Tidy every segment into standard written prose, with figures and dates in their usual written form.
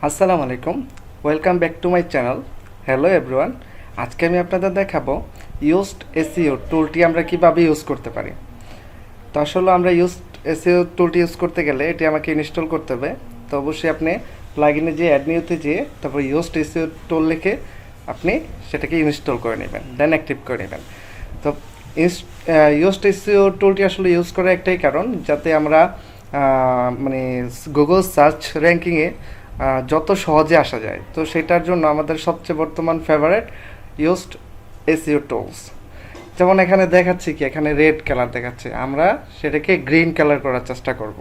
আসসালামু আলাইকুম, welcome back to my channel. Hello everyone, আজকে আমি আপনাদের দেখাবো ইউজড এসইও টুলটি আমরা কিভাবে ইউজ করতে পারি। তো আসলে আমরা ইউজড এসইও টুলটি ইউজ করতে গেলে এটি আমাকে ইনস্টল করতে হবে। তো অবশ্যই আপনি প্লাগইনে যেয়ে অ্যাড নিউতে যেয়ে তারপর ইউজড এসইও টুল লিখে আপনি সেটাকে ইনস্টল করে নেবেন, দেন অ্যাক্টিভ করে নেবেন। তো ইউজড এসইও টুলটি আসলে ইউজ করার একটাই কারণ, যাতে আমরা মানে গুগল সার্চ র্যাঙ্কিংয়ে যত সহজে আসা যায়। তো সেটার জন্য আমাদের সবচেয়ে বর্তমান ফেভারিট ইউজড এসইও টুলস। যেমন এখানে দেখাচ্ছি কি, এখানে রেড কালার দেখাচ্ছে, আমরা সেটাকে গ্রিন কালার করার চেষ্টা করব।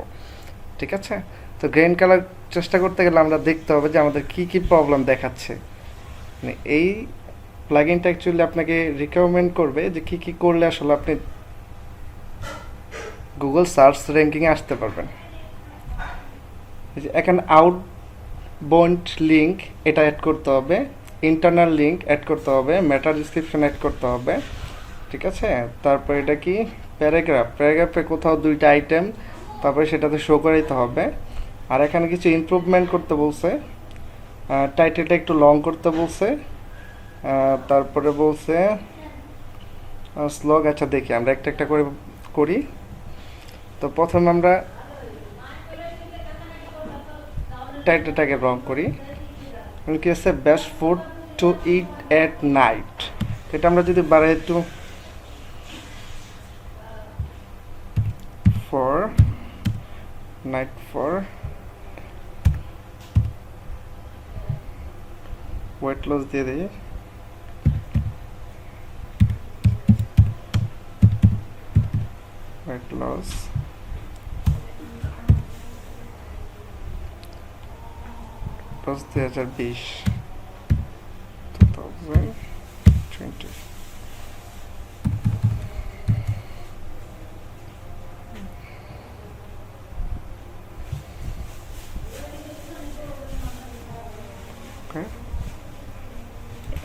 ঠিক আছে, তো গ্রিন কালার চেষ্টা করতে গেলে আমরা দেখতে হবে যে আমাদের কি কি প্রবলেম দেখাচ্ছে। মানে এই প্লাগইনটা অ্যাকচুয়ালি আপনাকে রিকমেন্ড করবে যে কি কি করলে আসলে আপনি গুগল সার্চ র্যাঙ্কিংয়ে আসতে পারবেন। এখানে আউট বন্ড লিঙ্ক এটা অ্যাড করতে হবে, ইন্টারনাল লিঙ্ক অ্যাড করতে হবে, মেটা ডিসক্রিপশন অ্যাড করতে হবে। ঠিক আছে, তারপর এটা কি প্যারাগ্রাফে কোথাও দুইটা আইটেম, তারপরে সেটাতে শো করাইতে হবে। আর এখানে কিছু ইমপ্রুভমেন্ট করতে বলছে, টাইটেলটা একটু লং করতে বলছে, তারপরে বলছে স্লগ। আচ্ছা দেখি আমরা একটা একটা করে করি। তো প্রথমে আমরা টাইটেলটাকে রং করি। কি আছে, best food to eat at night. এটা আমরা যদি বাড়াই একটু for night for weight loss দিয়ে দিই। Weight loss 2020 2020।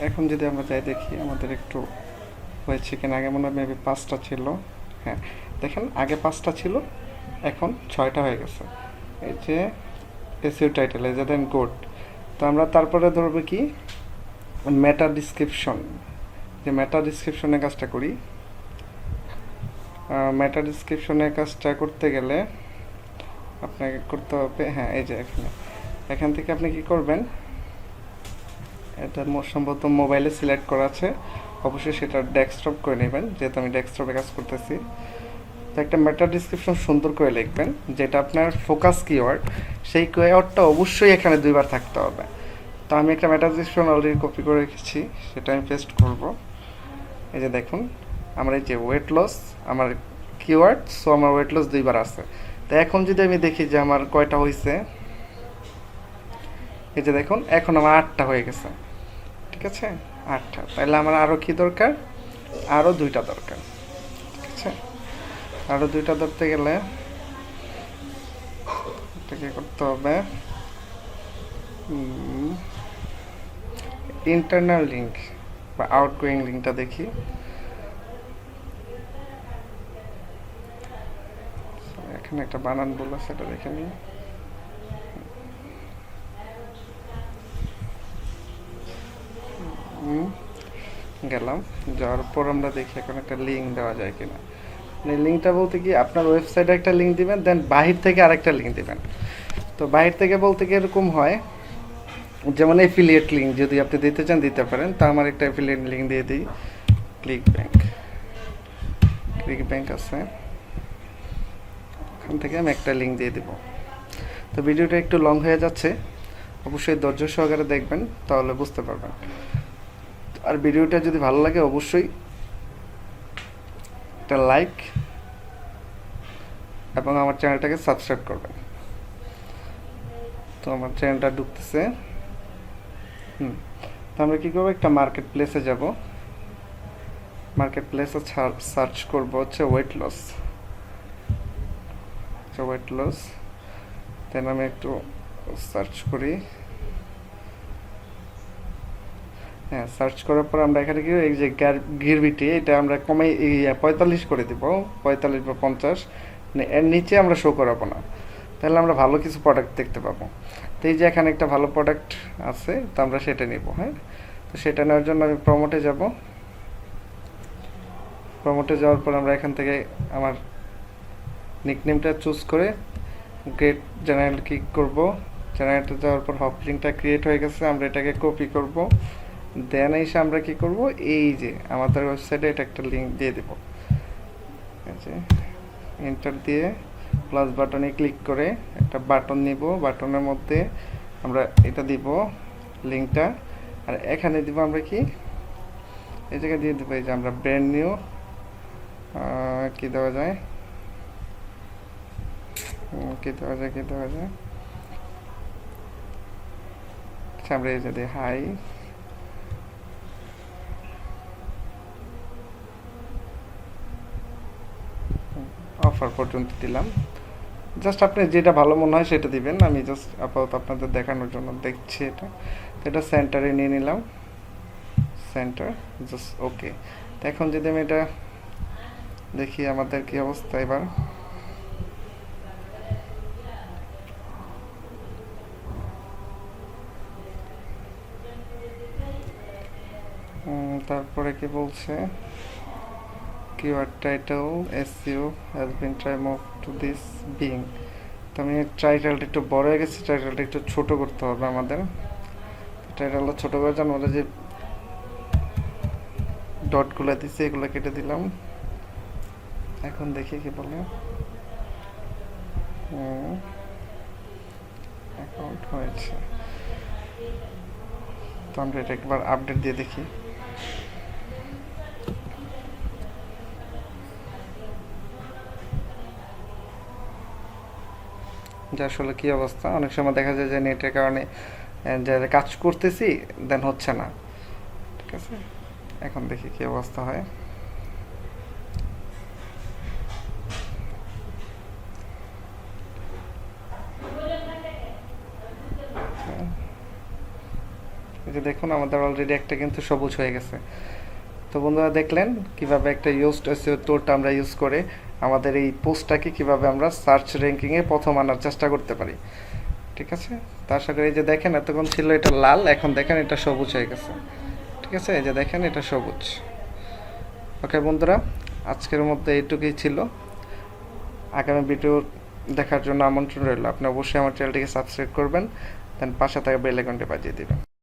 এখন যদি আমরা যাই দেখি আমাদের একটু হয়েছে কিনা। আগে মনে হয় মেবি 5টা ছিল। হ্যাঁ দেখেন, আগে 5টা ছিল, এখন 6টা হয়ে গেছে। এই যে এসইও টাইটেল, এই যে দেন গুড। তো আমরা তারপরে ধরবে কি, মেটা ডিসক্রিপশন। যে মেটা ডিসক্রিপশনের কাজটা করি। মেটা ডিসক্রিপশনের কাজটা করতে গেলে আপনাকে করতে হবে, হ্যাঁ এই যে এখান থেকে আপনি কি করবেন, এটা সম্ভবত মোবাইলে সিলেক্ট করা আছে, অবশ্যই সেটা ডেস্কটপ করে নেবেন, যেহেতু আমি ডেস্কটপে কাজ করতেছি। তো একটা মেটা ডিসক্রিপশন সুন্দর করে লিখবেন, যেটা আপনার ফোকাস কিওয়ার্ড, সেই কিওয়ার্ডটা অবশ্যই এখানে 2বার থাকতে হবে। তো আমি একটা মেটা ডিসক্রিপশন অলরেডি কপি করে রেখেছি, সেটা আমি পেস্ট করব। এই যে দেখুন, আমার এই যে ওয়েট লস আমার কিওয়ার্ড, সো আমার ওয়েট লস 2বার আছে। তো এখন যদি আমি দেখি যে আমার কয়টা হয়েছে, এই যে দেখুন এখন আমার 8টা হয়ে গেছে। ঠিক আছে, 8টা। তাহলে আমার আরও কি দরকার, আরও 2টা দরকার। ঠিক আছে, আরও 2টা ধরতে গেলে এটাকে করতে হবে ইন্টারনাল লিঙ্ক বা আউটগোয়িং লিঙ্কটা দেখি। এখানে একটা বানান বললো, সেটা দেখে নিই। গেলাম, যাওয়ার পর আমরা দেখি এখন একটা লিঙ্ক দেওয়া যায় কিনা। লিঙ্কটা বলতে কি, আপনার ওয়েবসাইটে একটা লিঙ্ক দিবেন, দেন বাহির থেকে আরেকটা লিঙ্ক দিবেন। তো বাহির থেকে বলতে কি এরকম হয়, যেমন এফিলিয়েট লিঙ্ক যদি আপনি দিতে চান দিতে পারেন। তো আমার একটা এফিলিয়েট লিঙ্ক দিয়ে দিই, ক্লিক ব্যাংক আছে, ওখান থেকে আমি একটা লিঙ্ক দিয়ে দেব। তো ভিডিওটা একটু লং হয়ে যাচ্ছে, অবশ্যই ধৈর্য সহকারে দেখবেন, তাহলে বুঝতে পারবেন। আর ভিডিওটা যদি ভালো লাগে অবশ্যই একটা লাইক এবং আমার চ্যানেলটাকে সাবস্ক্রাইব করবেন। তো আমার চ্যানেলটা ঢুকতেছে। তো আমরা কী করবো, একটা মার্কেট প্লেসে যাব। মার্কেট প্লেসে সার্চ করব হচ্ছে ওয়েট লস। ওয়েট লস, দেন আমি একটু সার্চ করি। হ্যাঁ, সার্চ করার পর আমরা এখানে কি, এই যে গিরবিটি, এটা আমরা কমাই 45 করে দিব, 45 বা 50, মানে এর নিচে আমরা শো করাবো না। তাহলে আমরা ভালো কিছু প্রোডাক্ট দেখতে পাবো। তো এই যে এখানে একটা ভালো প্রোডাক্ট আছে, তো আমরা সেটা নিব। হ্যাঁ, তো সেটা নেওয়ার জন্য আমি প্রমোটে যাব। প্রমোটে যাওয়ার পর আমরা এখান থেকে আমার নিকনেমটা চুজ করে গেট জেনারেল ক্লিক করব। জেনারেটে যাওয়ার পর হপ লিঙ্কটা ক্রিয়েট হয়ে গেছে, আমরা এটাকে কপি করব। দেন এসে আমরা কি করব, এই যে আমাদের ওয়েবসাইটে এটা একটা লিঙ্ক দিয়ে দেব। এই যে এন্টার দিয়ে প্লাস বাটনে ক্লিক করে একটা বাটন নিব, বাটনের মধ্যে আমরা এটা দিব লিঙ্কটা, আর এখানে দিব আমরা কি এই জায়গায় দিয়ে দেবো এই যে আমরা ব্র্যান্ড নিউ কি দেওয়া যায়, কি দেওয়া যায়, কি দেওয়া যায়, আচ্ছা আমরা এই যে দিই হাই, অফার পর্যন্ত দিলাম। জাস্ট আপনি যেটা ভালো মনে হয় সেটা দিবেন, আমি জাস্ট আপাতত আপনাদের দেখানোর জন্য দেখছি এটা। তো এটা সেন্টারে নিয়ে নিলাম, সেন্টার, জাস্ট ওকে। তো এখন যদি আমি এটা দেখি আমাদের কি অবস্থা এবার। তারপরে কি বলছে, keyword title SEO has been try move to this being। তো আমি টাইটেলটা একটু বড় হয়ে গেছে, টাইটেলটা একটু ছোট করতে হবে আমাদের। টাইটেলটা ছোট করার জন্য আমরা যে ডটগুলো দিচ্ছি এগুলো কেটে দিলাম। এখন দেখি কি বলে, অ্যাকাউন্ট হয়েছে। তো আমরা এটা একবার আপডেট দিয়ে দেখি। যে আসলে কী অবস্থা, অনেক সময় দেখা যায় যে নেটের কারণে যে কাজ করতেছি দেন হচ্ছে না। ঠিক আছে, এখন দেখি কী অবস্থা হয়। এই যে দেখুন আমাদের অলরেডি একটা কিন্তু সবুজ হয়ে গেছে। তো বন্ধুরা দেখলেন কিভাবে একটা ইউজড এসইও টুলটা আমরা ইউজ করে আমাদের এই পোস্টটাকে কিভাবে আমরা সার্চ র্যাঙ্কিংয়ে প্রথম আনার চেষ্টা করতে পারি। ঠিক আছে, তো আশা করি এই যে দেখেন এতক্ষণ ছিল এটা লাল, এখন দেখেন এটা সবুজ হয়ে গেছে। ঠিক আছে, এই যে দেখেন এটা সবুজ। ওকে বন্ধুরা, আজকের মধ্যে এইটুকুই ছিল। আগামী ভিডিও দেখার জন্য আমন্ত্রণ রইল। আপনি অবশ্যই আমার চ্যানেলটিকে সাবস্ক্রাইব করবেন, দেন পাশে থাকা বেল আইকনটি বাজিয়ে দেবেন।